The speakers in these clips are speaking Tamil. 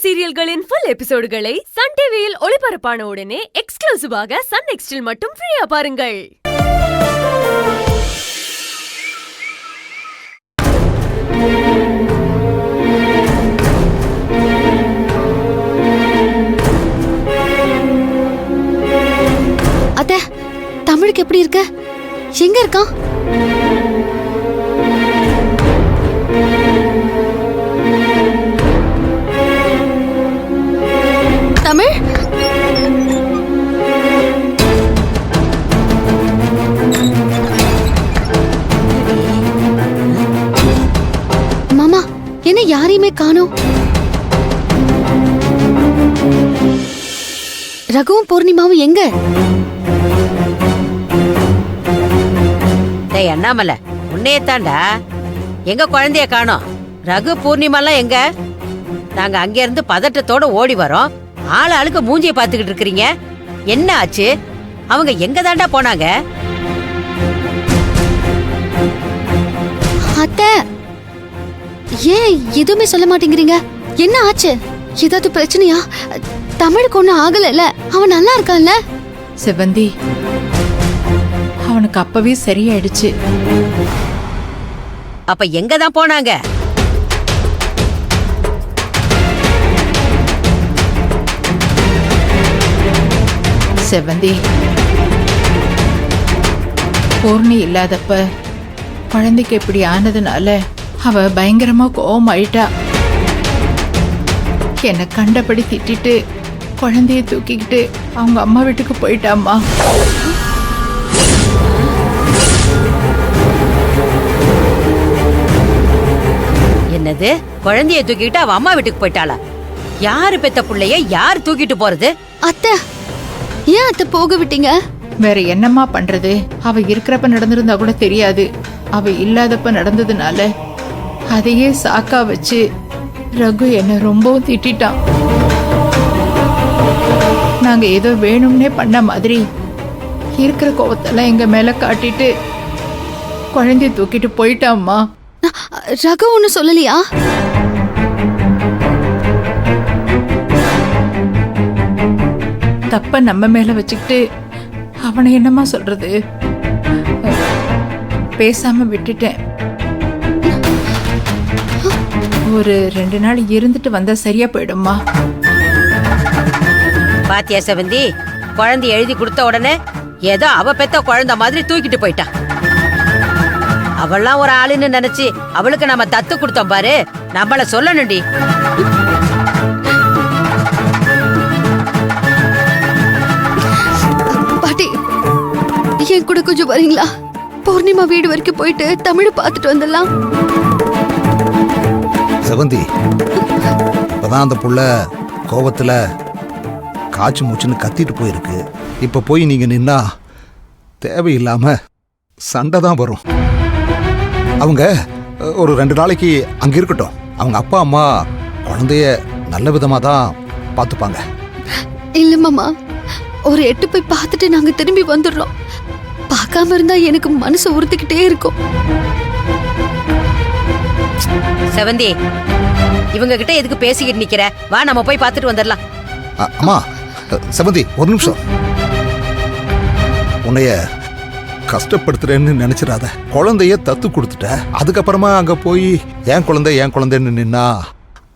சீரியல்களின் ஃபுல் எபிசோடுகளை சன் டிவியில் ஒளிபரப்பான உடனே எக்ஸ்க்ளூசிவாக சன் நெக்ஸ்டில் மட்டும் ஃப்ரீயா பாருங்கள். அத்தை, தமிழுக்கு எப்படி இருக்க? எங்க இருக்கான்? தமிழ் மாமா, என்ன யாரையுமே காணோம்? ரகுவும் பூர்ணிமாவும் எங்க? அண்ணாமல உன்னையத்தாண்டா, எங்க குழந்தைய காணோம்? ரகு பூர்ணிமாலாம் எங்க? நாங்க அங்க இருந்து பதட்டத்தோட ஓடி வரோம். ஆளுக்கு மூஞ்சிய பாத்துக்கிட்டு இருக்கிறீங்க. என்ன ஆச்சு? அவங்க எங்க தாண்டா போனாங்க? அத்தை, ஏன் எதுவுமே சொல்ல மாட்டேங்கிறீங்க? என்ன ஆச்சு? ஏதாவது பிரச்சனையா? தமிழுக்கு ஒண்ணு ஆகல, அவன் நல்லா இருக்கான்ல? செவந்தி, அவனுக்கு அப்பவே சரியாயிடுச்சு. அப்ப எங்க தான் போனாங்க? செவந்தி, பூர்ணி இல்லாதப்ப குழந்தைக்கு இப்படி ஆனதுனால அவ பயங்கரமா கோவம் ஆயிட்டா. என்னை கண்டபடி திட்டிட்டு குழந்தைய தூக்கிக்கிட்டு அவங்க அம்மா வீட்டுக்கு போயிட்டாம்மா. என்னது? குழந்தைய தூக்கிட்டு அவ அம்மா வீட்டுக்கு போயிட்டாளா? யாரு பெத்த புள்ளைய யாரு தூக்கிட்டு போறது? அத்தை, ஏன் அத்தை போக விட்டீங்க? வேற என்னம்மா பண்றது? அவ இருக்கிறப்ப நடந்திருந்தா கூட தெரியாது. அவ இல்லாதப்ப நடந்ததுனால அதையே சாக்கா வச்சு ரகு என்ன ரொம்பவும் திட்டான். நாங்க ஏதோ வேணும்னே பண்ண மாதிரி இருக்கிற கோவத்தெல்லாம் எங்க மேல காட்டிட்டு குழந்தைய தூக்கிட்டு போயிட்டாம்மா. ரகு ஒண்ணு சொல்லலையா? தப்ப நம்ம மேல வச்சுக்கிட்டு அவனை என்னமா சொல்றது? பேசாம விட்டுட்டேன். ஒரு 2 நாள் இருந்துட்டு வந்தா சரியா போயிடுமா. பாத்தியா செவந்தி, குழந்தை எழுதி கொடுத்த உடனே ஏதோ அவ பெத்த குழந்தை மாதிரி தூக்கிட்டு போயிட்டா. அவள்லாம் ஒரு ஆளுன்னு நினைச்சு அவளுக்கு நம்ம தத்து கொடுத்தோம் பாரு. நம்மள சொல்லணும்டி. பாட்டி, என் கூட கொஞ்சம் வரீங்களா? பூர்ணிமா வீடு வரைக்கும் போயிட்டு தமிழ் பார்த்துட்டு வந்துடலாம். செவந்தி, இப்பதான் அந்த புள்ள கோபத்துல காய்ச்சி மூச்சுன்னு கத்திட்டு போயிருக்கு. இப்ப போய் நீங்க நின்னா தேவையில்லாம சண்டை தான் வரும். அவங்க ஒரு 2 நாளைக்கு அங்க இருக்கட்டும். அவங்க அப்பா அம்மா குழந்தைய நல்ல விதமா தான் பார்த்துப்பாங்க. இல்ல மாமா, ஒரு 8 போய் பார்த்துட்டு நாங்க திரும்பி வந்துடுறோம். பார்க்காம இருந்தா எனக்கு மனசு உறுத்திக்கிட்டே இருக்கும். செவந்தி, இவங்க கிட்ட எதுக்கு பேசிக்கிட்டு நிக்கிற? வா, நம்ம போய் பார்த்துட்டு வந்துடலாம். அம்மா, செவந்தி ஒரு நிமிஷம். உன்னைய கஷ்டப்படுத்துறேன்னு நினைச்சிடாத. குழந்தைய தத்து கொடுத்துட்ட, அதுக்கப்புறமா அங்க போய் என் குழந்தைன்னு நின்னா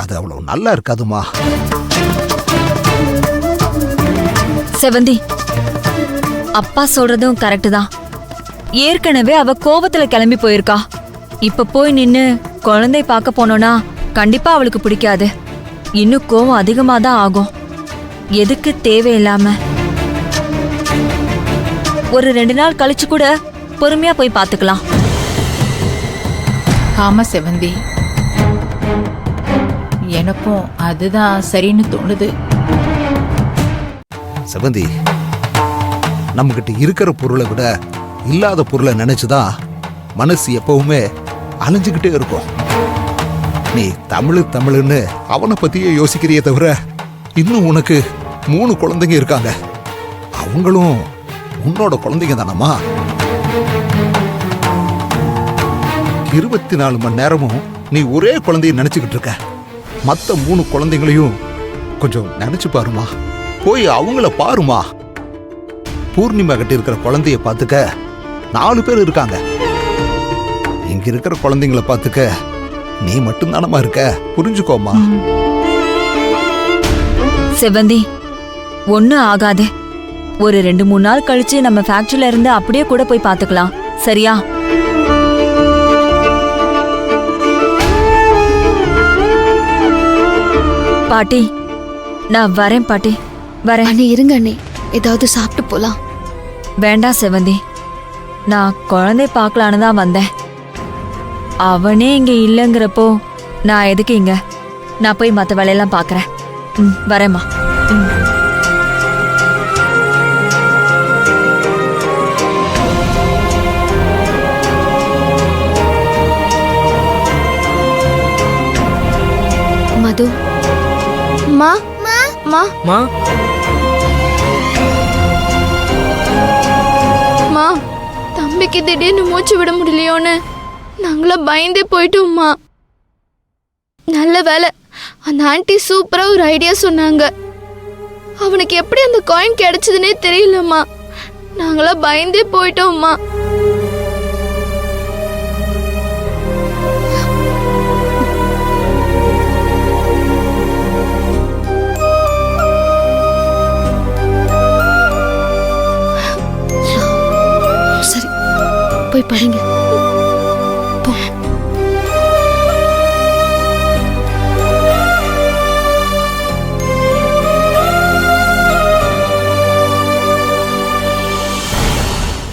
அது அவ்வளவு நல்லா இருக்காதுமா. செவந்தி, அப்பா சொல்றதும் கரெக்ட் தான். ஏற்கனவே அவ கோவத்துல கிளம்பி போயிருக்கா. இப்ப போய் நின்னு குழந்தை பார்க்க போனோம்னா கண்டிப்பா அவளுக்கு பிடிக்காது. இன்னும் கோவம் அதிகமா தான் ஆகும். எதுக்கு தேவையில்லாம? ஒரு 2 நாள் கழிச்சு கூட பொறுமையா போய் பாத்துக்கலாம். ஆமா செவந்தி, எனக்கும் அதுதான் சரின்னு தோணுது. செவந்தி, நம்மகிட்ட இருக்கிற பொருளை விட இல்லாத பொருளை நினைச்சுதான் மனசு எப்பவுமே அலைஞ்சுக்கிட்டே இருக்கும். நீ தமிழுன்னு அவனை பத்தியே யோசிக்கிறியே தவிர, இன்னும் உனக்கு 3 குழந்தைங்க இருக்காங்க. அவங்களும் உன்னோட குழந்தைங்க தானம்மா. 24 மணி நேரமும் நீ ஒரே குழந்தைய நினைச்சுக்கிட்டு இருக்க. மத்த 3 குழந்தைங்களையும் கொஞ்சம் நினைச்சு பாருமா, போய் அவங்கள பாருமா. பூர்ணிமா கிட்ட இருக்கிற குழந்தைய பாத்துக்க 4 பேர் இருக்காங்க. இங்க இருக்கிற குழந்தைங்கள பாத்துக்க நீ மட்டும் தானமா இருக்க, புரிஞ்சுக்கோமா. செவந்தி, ஒன்னும் ஆகாது. ஒரு 2-3 நாள் கழிச்சு நம்ம ஃபேக்டரியில இருந்து அப்படியே கூட போய் பாத்துக்கலாம், சரியா? பாட்டி, நான் வரேன் பாட்டி, வரேன். அண்ணே இருங்க அண்ணே, ஏதாவது சாப்பிட்டு போலாம். வேண்டாம் செவந்தி, நான் குழந்தை பார்க்கலான்னு தான் வந்தேன். அவனே இங்க இல்லைங்கிறப்போ நான் எதுக்கு இங்க? நான் போய் மற்ற வேலையெல்லாம் பார்க்கறேன். வரேம்மா. மது, மா மா மா மா தம்பிக்கு திடீர்னு மூச்சு விட முடியலையோன்னு நாங்களாம் பயந்தே போயிட்டோம்மா. நல்ல வேலை, அந்த ஆண்டி சூப்பரா ஒரு ஐடியா சொன்னாங்க. அவனுக்கு எப்படி அந்த காயின் கிடைச்சதுன்னே தெரியலம்மா. நாங்களாம் பயந்தே போயிட்டோம்மா. சரி போய் படிங்க. போ.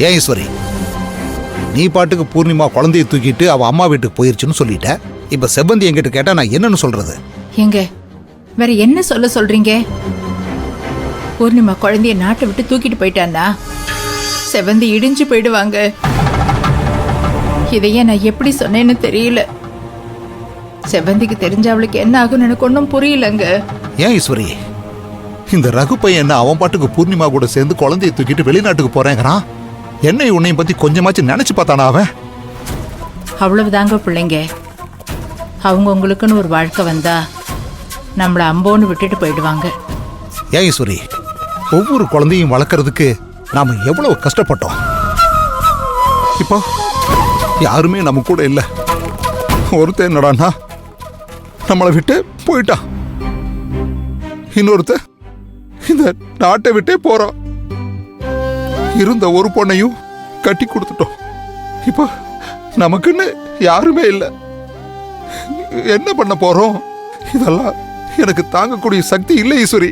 ஏன் ஈஸ்வரி, நீ பாட்டுக்கு பூர்ணிமா குழந்தைய தூக்கிட்டு அவ அம்மா வீட்டுக்கு போயிருச்சுன்னு சொல்லிட்ட. இப்ப செவ்வந்தி என்கிட்ட கேட்டா நான் என்னன்னு சொல்றது? எங்க வேற என்ன சொல்றீங்க? பூர்ணிமா குழந்தைய நாட்டை விட்டு தூக்கிட்டு போயிட்டான்னா செவந்தி இடிஞ்சு போயிடுவாங்க. இதையே நான் எப்படி சொன்னேன்னு தெரியல. செவந்திக்கு தெரிஞ்ச அவளுக்கு என்ன ஆகும்னு எனக்கு ஒன்றும் புரியலங்க. ஏன் ஈஸ்வரி, இந்த ரகு பையன் என்ன அவன் பாட்டுக்கு பூர்ணிமா கூட சேர்ந்து குழந்தைய தூக்கிட்டு வெளிநாட்டுக்கு போறேங்கிறான்? என்னை உன்னையும் பத்தி கொஞ்சமாச்சும் நினைச்சு பார்த்தானா அவன்? அவ்வளவுதாங்க பிள்ளைங்க. அவங்க உங்களுக்குன்னு ஒரு வாழ்க்கை வந்தா நம்மளை அம்போன்னு விட்டுட்டு போயிடுவாங்க. ஏன் ஈஸ்வரி, ஒவ்வொரு குழந்தையும் வளர்க்கறதுக்கு நாம எவ்வளவு கஷ்டப்பட்டோம். இப்போ யாருமே நம்ம கூட இல்ல. ஒருத்தன் என்னடான்னா நம்மளை விட்டு போயிட்டான், இன்னொருத்த இந்த நாட்டை விட்டே போறான். இருந்த ஒரு பொண்ணையும் கட்டி கொடுத்துட்டோம். இப்போ நமக்குன்னு யாருமே இல்லை. என்ன பண்ண போறோம்? இதெல்லாம் எனக்கு தாங்கக்கூடிய சக்தி இல்லை ஈஸ்வரி.